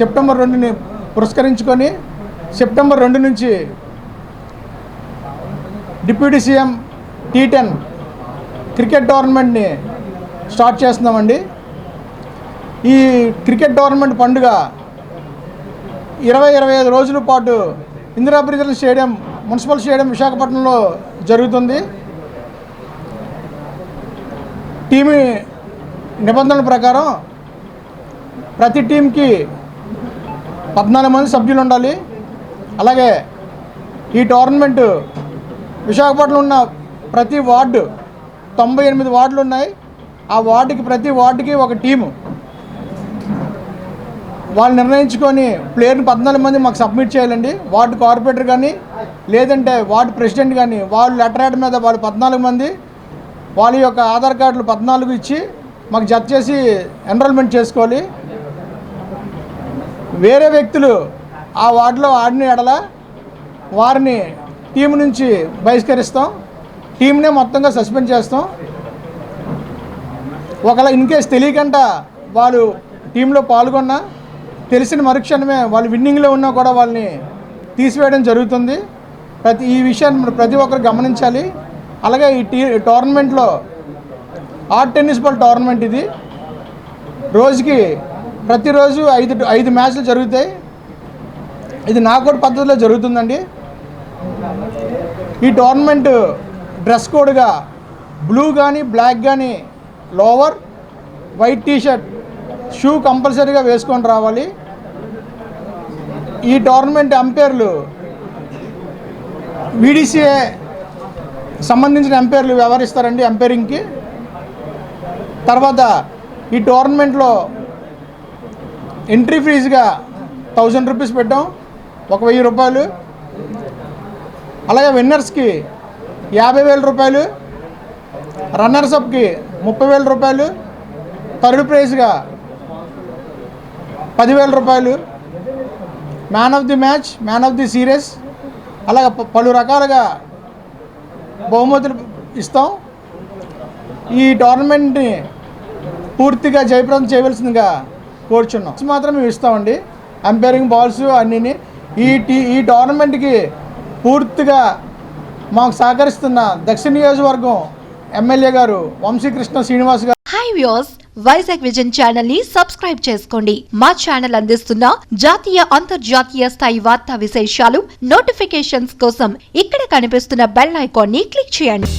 September 2ని పురస్కరించుకొని September 2 నుంచి డిప్యూటీ సీఎం T10 క్రికెట్ టోర్నమెంట్ని స్టార్ట్ చేస్తున్నామండి. ఈ క్రికెట్ టోర్నమెంట్ పండుగ 20-25 రోజుల పాటు ఇందిరాప్రజల స్టేడియం, మున్సిపల్ స్టేడియం విశాఖపట్నంలో జరుగుతుంది. టీము నిబంధనల ప్రకారం ప్రతి టీంకి 14 మంది సభ్యులు ఉండాలి. అలాగే ఈ టోర్నమెంటు విశాఖపట్నంలో ఉన్న ప్రతి వార్డు 98 వార్డులు ఉన్నాయి. ఆ వార్డుకి ప్రతి వార్డుకి ఒక టీము వాళ్ళు నిర్ణయించుకొని ప్లేయర్ని 14 మంది మాకు సబ్మిట్ చేయాలండి. వార్డు కార్పొరేటర్ కానీ లేదంటే వార్డు ప్రెసిడెంట్ కానీ వాళ్ళు లెటర్ మీద వాళ్ళు 14 మంది వాళ్ళ యొక్క ఆధార్ కార్డులు 14 ఇచ్చి మాకు జత చేసి ఎన్రోల్మెంట్ చేసుకోవాలి. వేరే వ్యక్తులు ఆ వార్డులో ఆడిన ఎడల వారిని టీం నుంచి బహిష్కరిస్తాం. టీంనే మొత్తంగా సస్పెండ్ చేస్తాం. ఒకవేళ ఇన్కేస్ తెలియకుండా వాళ్ళు టీంలో పాల్గొన్నా తెలిసిన మరుక్షణమే వాళ్ళు విన్నింగ్లో ఉన్నా కూడా వాళ్ళని తీసివేయడం జరుగుతుంది. ఈ విషయాన్ని ప్రతి ఒక్కరు గమనించాలి. అలాగే ఈ టోర్నమెంట్లో ఆర్ట్ టెన్నిస్ బాల్ టోర్నమెంట్ ఇది. రోజుకి ప్రతిరోజు 5 మ్యాచ్లు జరుగుతాయి. ఇది నాకౌట్ పద్ధతిలో జరుగుతుందండి. ఈ టోర్నమెంట్ డ్రెస్ కోడ్గా బ్లూ కానీ బ్లాక్ కానీ లోవర్, వైట్ టీషర్ట్, షూ కంపల్సరీగా వేసుకొని రావాలి. ఈ టోర్నమెంట్ అంపైర్లు VDCA సంబంధించిన అంపైర్లు వ్యవహరిస్తారండి అంపైరింగ్కి. తర్వాత ఈ టోర్నమెంట్లో ఎంట్రీ ఫీజుగా 1000 రూపీస్ పెట్టాం, 1000 రూపాయలు. అలాగే విన్నర్స్కి 50,000 రూపాయలు, రన్నర్స్అప్కి 30,000 రూపాయలు, థర్డ్ ప్రైజ్గా 10,000 రూపాయలు, man of the match, man of the series, అలాగే పలు రకాలుగా బహుమతులు ఇస్తాం. ఈ టోర్నమెంట్ని పూర్తిగా జయప్రదం చేయవలసిందిగా కోరుచున్నాం. మాత్రం మేము ఇస్తామండి అంపైరింగ్ బాల్స్ అన్నీ. ఈ టోర్నమెంట్కి పూర్తిగా మాకు సహకరిస్తున్న దక్షిణ నియోజకవర్గం ఎమ్మెల్యే గారు వంశీకృష్ణ శ్రీనివాస్ గారు. High viewers, Vizag vision channel ని సబ్స్క్రైబ్ చేసుకోండి. మా ఛానల్ అందిస్తున్న జాతీయ అంతర్జాతీయ స్థాయి వార్తా విశేషాలు నోటిఫికేషన్స్ కోసం ఇక్కడ కనిపిస్తున్న బెల్ ఐకాన్ ని క్లిక్ చేయండి.